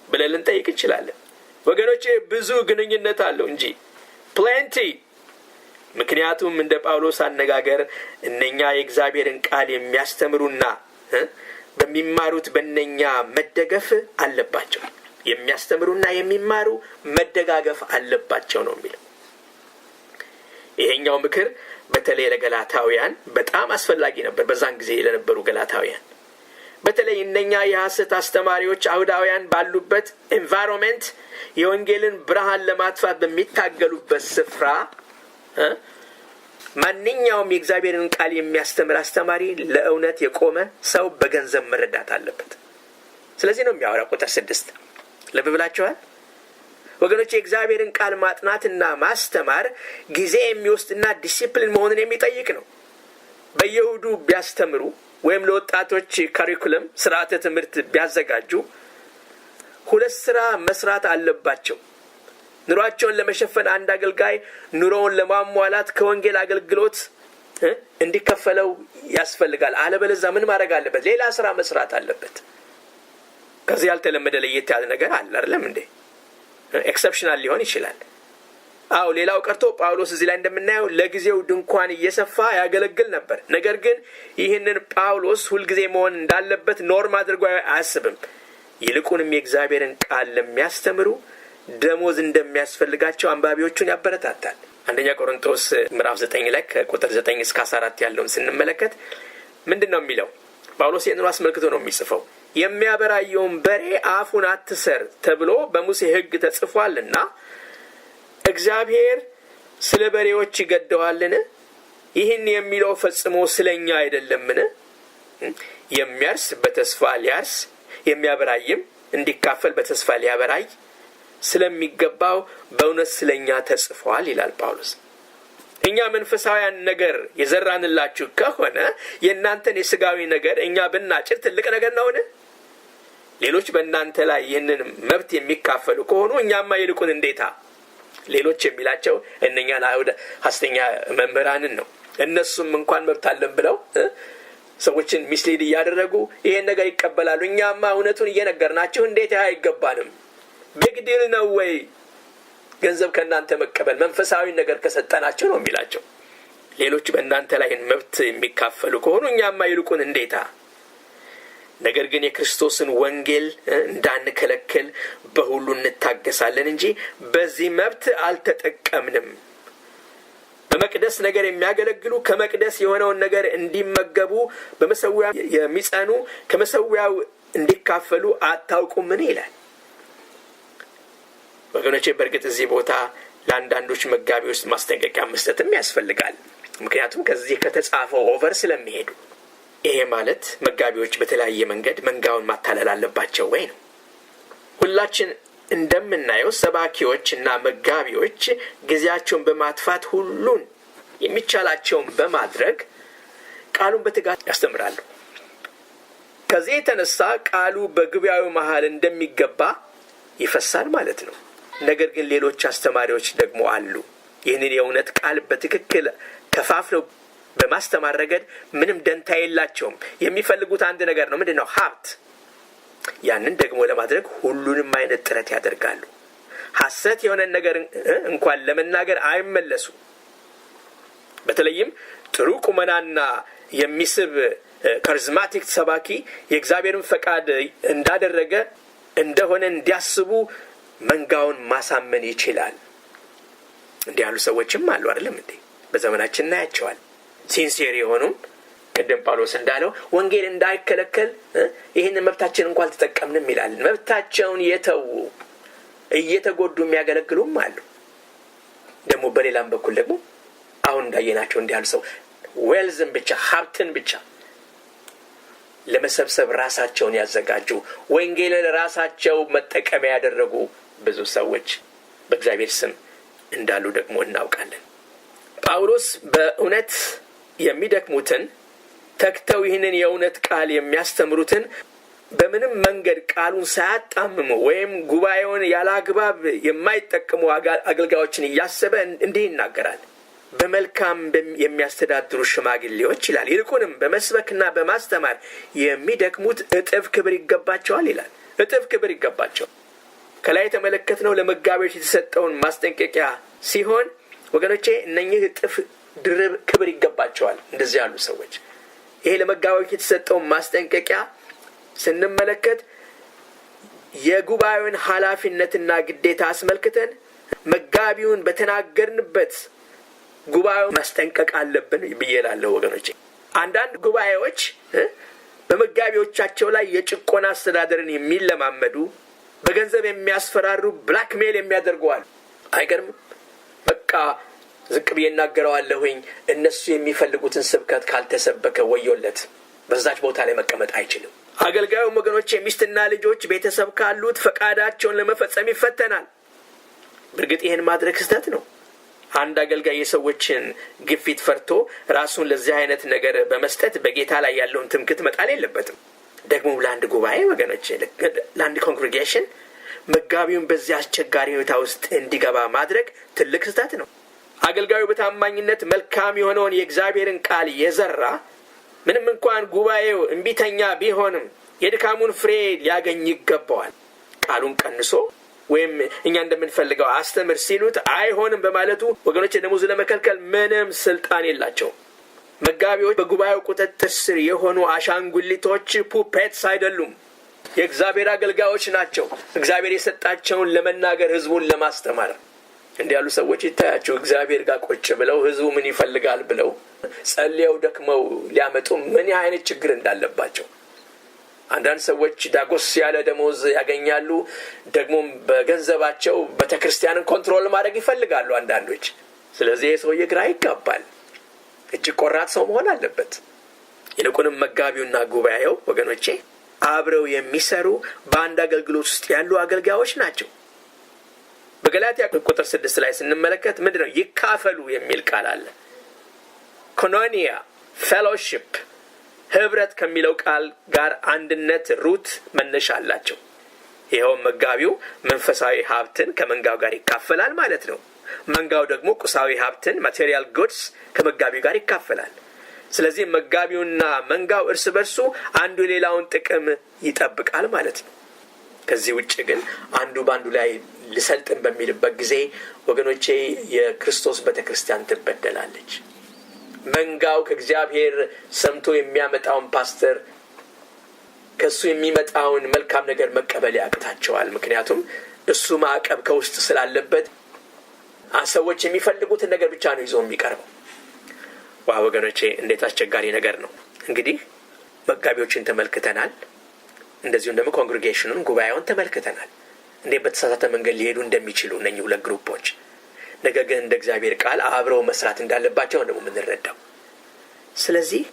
ብለን ልንጠይቅ እንችላለን። ወገኖቼ ብዙ ግንኙነት አለው እንጂ ፕሌንቲ። ምክንያቱም እንደ ጳውሎስ አነጋገር እነኛ የእግዚአብሔርን ቃል የሚያስተምሩና በሚማሩት በእነኛ መደገፍ አለባቸው። የሚያስተምሩና የሚማሩ መደጋገፍ አለባቸው ነው የሚለው። ይሄኛው ምክር በተለይ ለገላታውያን በጣም አስፈላጊ ነበር። በዛን ጊዜ ለነበሩ ገላታውያን በተለይ እነኛ የሐሰት አስተማሪዎች አይሁዳውያን ባሉበት ኤንቫይሮንመንት የወንጌልን ብርሃን ለማጥፋት በሚታገሉበት ስፍራ ማንኛውም የእግዚአብሔርን ቃል የሚያስተምር አስተማሪ ለእውነት የቆመ ሰው በገንዘብ መረዳት አለበት። ስለዚህ ነው የሚያወራው ቁጥር 6 ልብ ብላችኋል ወገኖች። የእግዚአብሔርን ቃል ማጥናትና ማስተማር ጊዜ የሚወስድና ዲሲፕሊን መሆንን የሚጠይቅ ነው። በየእሁዱ ቢያስተምሩ ወይም ለወጣቶች ካሪኩለም ስርዓተ ትምህርት ቢያዘጋጁ ሁለት ስራ መስራት አለባቸው። ኑሯቸውን ለመሸፈን አንድ አገልጋይ ኑሮውን ለማሟላት ከወንጌል አገልግሎት እንዲከፈለው ያስፈልጋል። አለበለዚያ ምን ማድረግ አለበት? ሌላ ስራ መስራት አለበት። ከዚህ ያልተለመደ ለየት ያለ ነገር አለ አይደለም እንዴ? ኤክሰፕሽናል ሊሆን ይችላል። አዎ ሌላው ቀርቶ ጳውሎስ እዚህ ላይ እንደምናየው ለጊዜው ድንኳን እየሰፋ ያገለግል ነበር። ነገር ግን ይህንን ጳውሎስ ሁልጊዜ መሆን እንዳለበት ኖርም አድርጎ አያስብም። ይልቁንም የእግዚአብሔርን ቃል ለሚያስተምሩ ደሞዝ እንደሚያስፈልጋቸው አንባቢዎቹን ያበረታታል። አንደኛ ቆሮንቶስ ምዕራፍ 9 ላይ ከቁጥር 9 እስከ 14 ያለውን ስንመለከት ምንድነው የሚለው? ጳውሎስ ይህንን አስመልክቶ ነው የሚጽፈው። የሚያበራየውን በሬ አፉን አትሰር ተብሎ በሙሴ ሕግ ተጽፏልና እግዚአብሔር ስለ በሬዎች ይገደዋልን? ይህን የሚለው ፈጽሞ ስለኛ አይደለምን? የሚያርስ በተስፋ ሊያርስ የሚያበራይም እንዲካፈል በተስፋ ሊያበራይ ስለሚገባው በእውነት ስለኛ ተጽፏል ይላል ጳውሎስ። እኛ መንፈሳዊያን ነገር የዘራንላችሁ ከሆነ የእናንተን የሥጋዊ ነገር እኛ ብናጭድ ትልቅ ነገር ነውን? ሌሎች በእናንተ ላይ ይህንን መብት የሚካፈሉ ከሆኑ እኛማ ይልቁን እንዴታ። ሌሎች የሚላቸው እነኛን አይሁድ ሐሰተኛ መምህራንን ነው። እነሱም እንኳን መብት አለን ብለው ሰዎችን ሚስሊድ እያደረጉ ይሄን ነገር ይቀበላሉ። እኛማ እውነቱን እየነገርናችሁ እንዴት አይገባንም? ቢግዲል ነው ወይ ገንዘብ ከእናንተ መቀበል መንፈሳዊ ነገር ከሰጠናቸው ነው የሚላቸው። ሌሎች በእናንተ ላይ መብት የሚካፈሉ ከሆኑ እኛማ ይልቁን እንዴታ። ነገር ግን የክርስቶስን ወንጌል እንዳንከለክል በሁሉ እንታገሳለን እንጂ በዚህ መብት አልተጠቀምንም። በመቅደስ ነገር የሚያገለግሉ ከመቅደስ የሆነውን ነገር እንዲመገቡ በመሰዊያ የሚጸኑ ከመሰዊያው እንዲካፈሉ አታውቁምን ይላል። ወገኖቼ በእርግጥ እዚህ ቦታ ለአንዳንዶች መጋቢዎች ማስጠንቀቂያ መስጠትም ያስፈልጋል። ምክንያቱም ከዚህ ከተጻፈው ኦቨር ስለሚሄዱ። ይሄ ማለት መጋቢዎች በተለያየ መንገድ መንጋውን ማታለል አለባቸው ወይ ነው። ሁላችን እንደምናየው ሰባኪዎች እና መጋቢዎች ጊዜያቸውን በማጥፋት ሁሉን የሚቻላቸውን በማድረግ ቃሉን በትጋት ያስተምራሉ። ከዚህ የተነሳ ቃሉ በጉባኤው መሃል እንደሚገባ ይፈሳል ማለት ነው። ነገር ግን ሌሎች አስተማሪዎች ደግሞ አሉ። ይህንን የእውነት ቃል በትክክል ከፋፍለው በማስተማር ረገድ ምንም ደንታ የላቸውም። የሚፈልጉት አንድ ነገር ነው። ምንድነው? ሀብት። ያንን ደግሞ ለማድረግ ሁሉንም አይነት ጥረት ያደርጋሉ። ሐሰት የሆነ ነገር እንኳን ለመናገር አይመለሱ። በተለይም ጥሩ ቁመናና የሚስብ ካሪዝማቲክ ሰባኪ የእግዚአብሔርን ፈቃድ እንዳደረገ እንደሆነ እንዲያስቡ መንጋውን ማሳመን ይችላል። እንዲህ ያሉ ሰዎችም አሉ አይደለም እንዴ? በዘመናችን እናያቸዋል። ሲንሲየር የሆኑም ቅድም ጳውሎስ እንዳለው ወንጌል እንዳይከለከል ይህን መብታችን እንኳን አልተጠቀምንም ይላል። መብታቸውን የተው እየተጎዱ የሚያገለግሉም አሉ። ደግሞ በሌላም በኩል ደግሞ አሁን እንዳየናቸው እንዲህ ያሉ ሰው ዌልዝን ብቻ ሀብትን ብቻ ለመሰብሰብ ራሳቸውን ያዘጋጁ ወንጌልን ራሳቸው መጠቀሚያ ያደረጉ ብዙ ሰዎች በእግዚአብሔር ስም እንዳሉ ደግሞ እናውቃለን። ጳውሎስ በእውነት የሚደክሙትን ተክተው ይህንን የእውነት ቃል የሚያስተምሩትን በምንም መንገድ ቃሉን ሳያጣምሙ ወይም ጉባኤውን ያላግባብ የማይጠቀሙ አገልጋዮችን እያሰበ እንዲህ ይናገራል። በመልካም የሚያስተዳድሩ ሽማግሌዎች ይላል ይልቁንም በመስበክና በማስተማር የሚደክሙት እጥፍ ክብር ይገባቸዋል ይላል። እጥፍ ክብር ይገባቸው። ከላይ የተመለከትነው ለመጋቢዎች የተሰጠውን ማስጠንቀቂያ ሲሆን ወገኖቼ እነኚህ እጥፍ ድርብ ክብር ይገባቸዋል እንደዚህ ያሉ ሰዎች። ይሄ ለመጋቢዎች የተሰጠውን ማስጠንቀቂያ ስንመለከት የጉባኤውን ኃላፊነትና ግዴታ አስመልክተን መጋቢውን በተናገርንበት ጉባኤው ማስጠንቀቅ አለብን ብዬላለሁ ወገኖቼ። አንዳንድ ጉባኤዎች በመጋቢዎቻቸው ላይ የጭቆና አስተዳደርን የሚለማመዱ በገንዘብ የሚያስፈራሩ ብላክሜል የሚያደርጉዋል። አይገርምም? በቃ ዝቅ ብዬ እናገረዋለሁኝ እነሱ የሚፈልጉትን ስብከት ካልተሰበከ ወዮለት፣ በዛች ቦታ ላይ መቀመጥ አይችልም። አገልጋዩ ወገኖቼ ሚስትና ልጆች ቤተሰብ ካሉት ፈቃዳቸውን ለመፈጸም ይፈተናል። በእርግጥ ይህን ማድረግ ስህተት ነው። አንድ አገልጋይ የሰዎችን ግፊት ፈርቶ ራሱን ለዚህ አይነት ነገር በመስጠት በጌታ ላይ ያለውን ትምክህት መጣል የለበትም። ደግሞ ለአንድ ጉባኤ ወገኖቼ ለአንድ ኮንግሪጌሽን መጋቢውን በዚህ አስቸጋሪ ሁኔታ ውስጥ እንዲገባ ማድረግ ትልቅ ስህተት ነው። አገልጋዩ በታማኝነት መልካም የሆነውን የእግዚአብሔርን ቃል የዘራ ምንም እንኳን ጉባኤው እንቢተኛ ቢሆንም የድካሙን ፍሬ ሊያገኝ ይገባዋል። ቃሉን ቀንሶ ወይም እኛ እንደምንፈልገው አስተምር ሲሉት አይሆንም በማለቱ ወገኖቼ ደሞዝ ለመከልከል ምንም ስልጣን የላቸውም። መጋቢዎች በጉባኤው ቁጥጥር ስር የሆኑ አሻንጉሊቶች ፑፔትስ አይደሉም። የእግዚአብሔር አገልጋዮች ናቸው። እግዚአብሔር የሰጣቸውን ለመናገር ህዝቡን ለማስተማር እንዲህ ያሉ ሰዎች ይታያቸው እግዚአብሔር ጋር ቁጭ ብለው ህዝቡ ምን ይፈልጋል ብለው ጸልየው ደክመው ሊያመጡ ምን አይነት ችግር እንዳለባቸው። አንዳንድ ሰዎች ዳጎስ ያለ ደሞዝ ያገኛሉ፣ ደግሞም በገንዘባቸው ቤተክርስቲያንን ኮንትሮል ማድረግ ይፈልጋሉ አንዳንዶች። ስለዚህ የሰውዬ ግራ ይጋባል። እጅግ ቆራጥ ሰው መሆን አለበት። ይልቁንም መጋቢውና ጉባኤው ወገኖቼ አብረው የሚሰሩ በአንድ አገልግሎት ውስጥ ያሉ አገልጋዮች ናቸው። በገላትያ ቁጥር 6 ላይ ስንመለከት ምንድነው ይካፈሉ የሚል ቃል አለ። ኮኖኒያ ፌሎሺፕ ህብረት ከሚለው ቃል ጋር አንድነት ሩት መነሻ አላቸው። ይኸው መጋቢው መንፈሳዊ ሀብትን ከመንጋው ጋር ይካፈላል ማለት ነው። መንጋው ደግሞ ቁሳዊ ሀብትን ማቴሪያል ጉድስ ከመጋቢው ጋር ይካፈላል። ስለዚህ መጋቢውና መንጋው እርስ በርሱ አንዱ ሌላውን ጥቅም ይጠብቃል ማለት ነው። ከዚህ ውጭ ግን አንዱ ባንዱ ላይ ልሰልጥን በሚልበት ጊዜ ወገኖቼ የክርስቶስ ቤተክርስቲያን ትበደላለች። መንጋው ከእግዚአብሔር ሰምቶ የሚያመጣውን ፓስተር ከሱ የሚመጣውን መልካም ነገር መቀበል ያቅታቸዋል። ምክንያቱም እሱ ማዕቀብ ከውስጥ ስላለበት ሰዎች የሚፈልጉትን ነገር ብቻ ነው ይዞ የሚቀርበው። ወገኖቼ እንዴት አስቸጋሪ ነገር ነው። እንግዲህ መጋቢዎችን ተመልክተናል። እንደዚሁም ደግሞ ኮንግሪጌሽኑን ጉባኤውን ተመልክተናል። እንዴት በተሳሳተ መንገድ ሊሄዱ እንደሚችሉ እነኚህ ሁለት ግሩፖች። ነገር ግን እንደ እግዚአብሔር ቃል አብረው መስራት እንዳለባቸው ነው የምንረዳው። ስለዚህ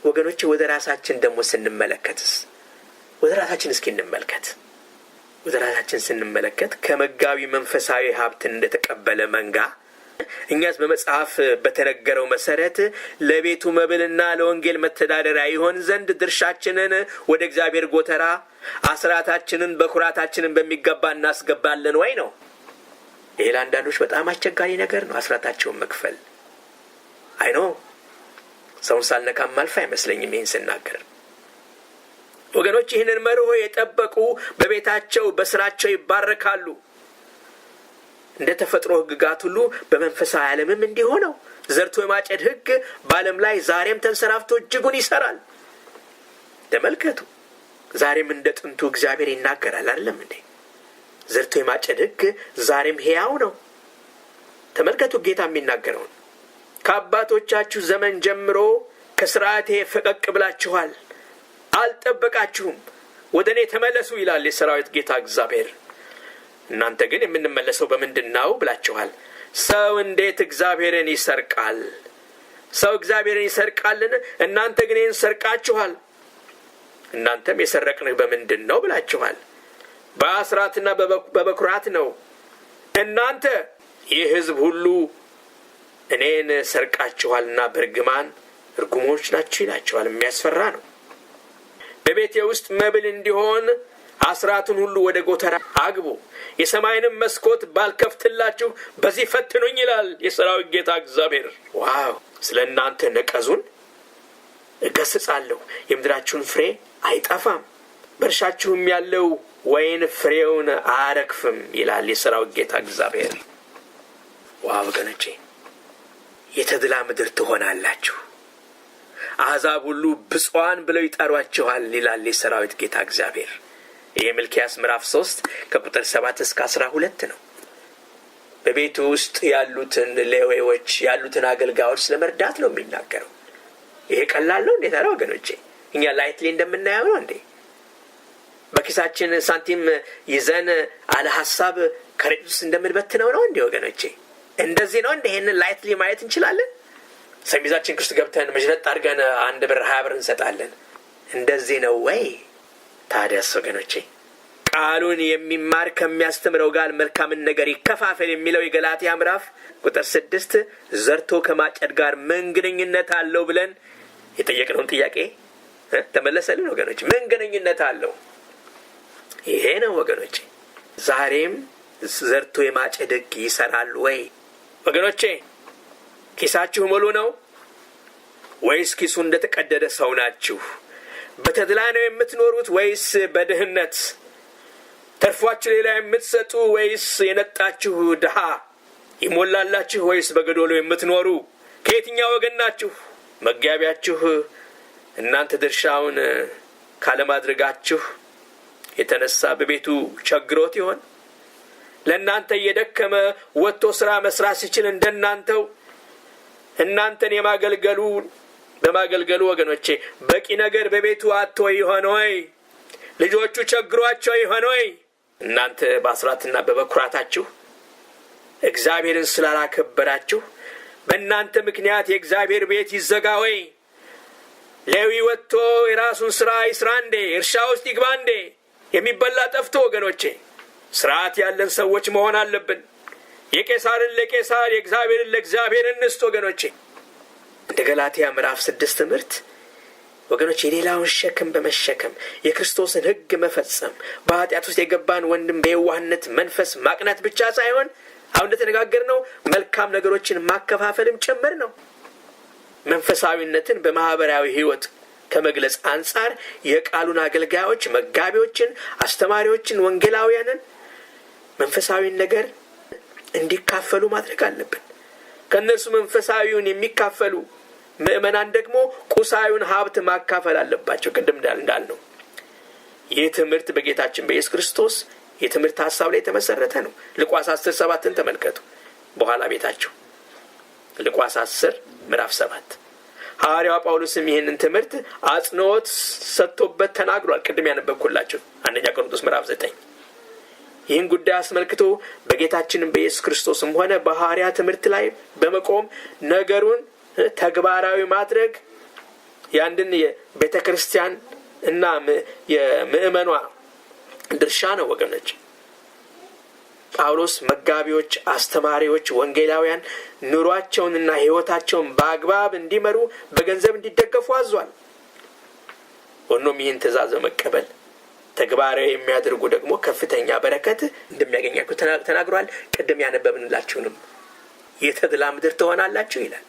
ወገኖቼ ወደ ራሳችን ደግሞ ስንመለከትስ ወደ ራሳችን እስኪ እንመልከት። ወደ ራሳችን ስንመለከት ከመጋቢ መንፈሳዊ ሀብትን እንደተቀበለ መንጋ እኛስ በመጽሐፍ በተነገረው መሰረት ለቤቱ መብልና ለወንጌል መተዳደሪያ ይሆን ዘንድ ድርሻችንን ወደ እግዚአብሔር ጎተራ አስራታችንን በኩራታችንን በሚገባ እናስገባለን ወይ ነው። ይሄ ለአንዳንዶች በጣም አስቸጋሪ ነገር ነው፣ አስራታቸውን መክፈል። አይኖ ሰውን ሳልነካም ማልፍ አይመስለኝም ይህን ስናገር። ወገኖች ይህንን መርሆ የጠበቁ በቤታቸው በስራቸው ይባረካሉ። እንደ ተፈጥሮ ህግጋት ሁሉ በመንፈሳዊ ዓለምም እንዲሆነው ዘርቶ የማጨድ ህግ በዓለም ላይ ዛሬም ተንሰራፍቶ እጅጉን ይሰራል። ተመልከቱ፣ ዛሬም እንደ ጥንቱ እግዚአብሔር ይናገራል አይደለም እንዴ? ዘርቶ የማጨድ ህግ ዛሬም ሕያው ነው። ተመልከቱ ጌታ የሚናገረውን። ከአባቶቻችሁ ዘመን ጀምሮ ከሥርዓቴ ፈቀቅ ብላችኋል፣ አልጠበቃችሁም፣ ወደ እኔ ተመለሱ ይላል የሰራዊት ጌታ እግዚአብሔር። እናንተ ግን የምንመለሰው በምንድነው ብላችኋል። ሰው እንዴት እግዚአብሔርን ይሰርቃል? ሰው እግዚአብሔርን ይሰርቃልን? እናንተ ግን ይህን ሰርቃችኋል። እናንተም የሰረቅንህ በምንድነው ብላችኋል። በአስራትና በበኩራት ነው። እናንተ ይህ ሕዝብ ሁሉ እኔን ሰርቃችኋልና በርግማን ርጉሞች ናችሁ ይላችኋል። የሚያስፈራ ነው። በቤቴ ውስጥ መብል እንዲሆን አስራቱን ሁሉ ወደ ጎተራ አግቡ፣ የሰማይንም መስኮት ባልከፍትላችሁ በዚህ ፈትኑኝ ይላል የሰራዊት ጌታ እግዚአብሔር። ዋው! ስለ እናንተ ነቀዙን እገስጻለሁ፣ የምድራችሁን ፍሬ አይጠፋም፣ በእርሻችሁም ያለው ወይን ፍሬውን አያረግፍም ይላል የሰራዊት ጌታ እግዚአብሔር። ዋው ወገኖቼ፣ የተድላ ምድር ትሆናላችሁ፣ አሕዛብ ሁሉ ብፁዓን ብለው ይጠሯችኋል ይላል የሰራዊት ጌታ እግዚአብሔር። ይህ ሚልክያስ ምዕራፍ 3 ከቁጥር 7 እስከ 12 ነው። በቤቱ ውስጥ ያሉትን ሌዋዮች ያሉትን አገልጋዮች ለመርዳት ነው የሚናገረው። ይሄ ቀላል ነው እንዴ ታዲያ ወገኖቼ? እኛ ላይትሊ እንደምናየው ነው እንዴ? በኪሳችን ሳንቲም ይዘን አለ ሐሳብ ከረጢት እንደምንበትነው ነው እንዴ ወገኖቼ? እንደዚህ ነው እንዴ? ይሄንን ላይትሊ ማየት እንችላለን? ሰሚዛችን ክርስት ገብተን መጅለጥ አድርገን 1 ብር 20 ብር እንሰጣለን። እንደዚህ ነው ወይ? ታዲያስ ወገኖቼ ቃሉን የሚማር ከሚያስተምረው ጋር መልካምን ነገር ይከፋፈል የሚለው የገላትያ ምዕራፍ ቁጥር 6 ዘርቶ ከማጨድ ጋር ምን ግንኙነት አለው ብለን የጠየቅነውን ጥያቄ ተመለሰልን ወገኖቼ። ምን ግንኙነት አለው? ይሄ ነው ወገኖቼ። ዛሬም ዘርቶ የማጨድ ሕግ ይሰራል ወይ ወገኖቼ? ኪሳችሁ ሙሉ ነው ወይስ ኪሱ እንደተቀደደ ሰው ናችሁ? በተድላ ነው የምትኖሩት ወይስ በድህነት? ተርፏችሁ ሌላ የምትሰጡ ወይስ የነጣችሁ ድሃ? ይሞላላችሁ ወይስ በገዶሎ የምትኖሩ? ከየትኛው ወገን ናችሁ? መጋቢያችሁ እናንተ ድርሻውን ካለማድረጋችሁ የተነሳ በቤቱ ቸግሮት ይሆን? ለእናንተ እየደከመ ወጥቶ ሥራ መስራት ሲችል እንደናንተው እናንተን በማገልገሉ ወገኖቼ በቂ ነገር በቤቱ አጥቶ ይሆን ወይ? ልጆቹ ቸግሯቸው ይሆን ወይ? እናንተ በአስራትና በበኩራታችሁ እግዚአብሔርን ስላላከበራችሁ በእናንተ ምክንያት የእግዚአብሔር ቤት ይዘጋ ወይ? ሌዊ ወጥቶ የራሱን ሥራ ይስራ እንዴ? እርሻ ውስጥ ይግባ እንዴ? የሚበላ ጠፍቶ ወገኖቼ ስርዓት ያለን ሰዎች መሆን አለብን። የቄሳርን ለቄሳር የእግዚአብሔርን ለእግዚአብሔር እንስጥ ወገኖቼ። እንደ ገላትያ ምዕራፍ 6 ትምህርት ወገኖቼ የሌላውን ሸክም በመሸከም የክርስቶስን ሕግ መፈጸም በኃጢአት ውስጥ የገባን ወንድም በየዋህነት መንፈስ ማቅናት ብቻ ሳይሆን አሁን እንደተነጋገርነው መልካም ነገሮችን ማከፋፈልም ጭምር ነው። መንፈሳዊነትን በማህበራዊ ሕይወት ከመግለጽ አንጻር የቃሉን አገልጋዮች፣ መጋቢዎችን፣ አስተማሪዎችን፣ ወንጌላውያንን መንፈሳዊን ነገር እንዲካፈሉ ማድረግ አለብን። ከነሱ መንፈሳዊውን የሚካፈሉ ምእመናን ደግሞ ቁሳዊውን ሀብት ማካፈል አለባቸው። ቅድም እንዳልነው ይህ ትምህርት በጌታችን በኢየሱስ ክርስቶስ የትምህርት ሐሳብ ላይ የተመሰረተ ነው። ሉቃስ 10:7 ተመልከቱ። በኋላ ቤታችሁ ሉቃስ 10 ምዕራፍ 7 ሐዋርያው ጳውሎስም ይህንን ትምህርት አጽንዖት ሰጥቶበት ተናግሯል። ቅድም ያነበብኩላችሁ አንደኛ ቆሮንቶስ ምዕራፍ 9 ይህን ጉዳይ አስመልክቶ በጌታችን በኢየሱስ ክርስቶስም ሆነ በሐዋርያ ትምህርት ላይ በመቆም ነገሩን ተግባራዊ ማድረግ ያንድን የቤተክርስቲያን እና የምእመኗ ድርሻ ነው ወገኖች። ጳውሎስ መጋቢዎች፣ አስተማሪዎች፣ ወንጌላውያን ኑሯቸውንና ሕይወታቸውን በአግባብ እንዲመሩ በገንዘብ እንዲደገፉ አዟል። ሆኖም ይህን ትእዛዝ በመቀበል ተግባራዊ የሚያደርጉ ደግሞ ከፍተኛ በረከት እንደሚያገኛችሁ ተናግሯል። ቅድም ያነበብንላችሁንም የተድላ ምድር ትሆናላችሁ ይላል።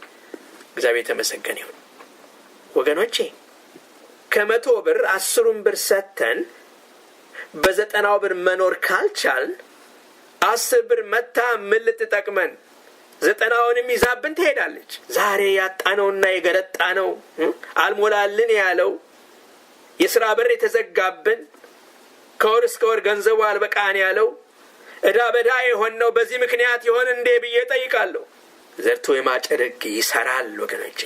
እግዚአብሔር የተመሰገነ ይሁን። ወገኖቼ 100 ብር 10 ብር ሰጥተን በ90 ብር መኖር ካልቻልን 10 ብር መታ ምን ልትጠቅመን? 90ንም ይዛብን ትሄዳለች። ዛሬ ያጣነውና የገረጣነው አልሞላልን ያለው የሥራ በር የተዘጋብን ከወር እስከ ወር ገንዘቡ አልበቃን ያለው ዕዳ በዳ የሆነው በዚህ ምክንያት ይሆን እንዴ ብዬ ጠይቃለሁ። ዘርቶ የማጨድ ሕግ ይሰራል ወገኖቼ።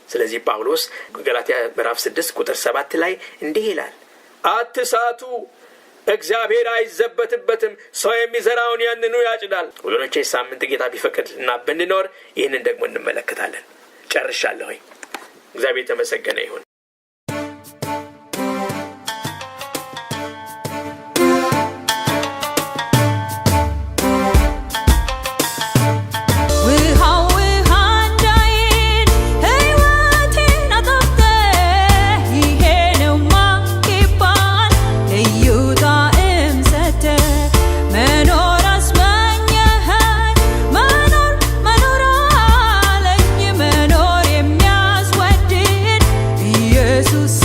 ስለዚህ ጳውሎስ ገላትያ ምዕራፍ 6 ቁጥር 7 ላይ እንዲህ ይላል፣ አትሳቱ፣ እግዚአብሔር አይዘበትበትም፣ ሰው የሚዘራውን ያንኑ ያጭዳል። ወገኖቼ ሳምንት ጌታ ቢፈቅድ እና ብንኖር ይህንን ደግሞ እንመለከታለን። ጨርሻለሁ። እግዚአብሔር የተመሰገነ ይሁን። Jesus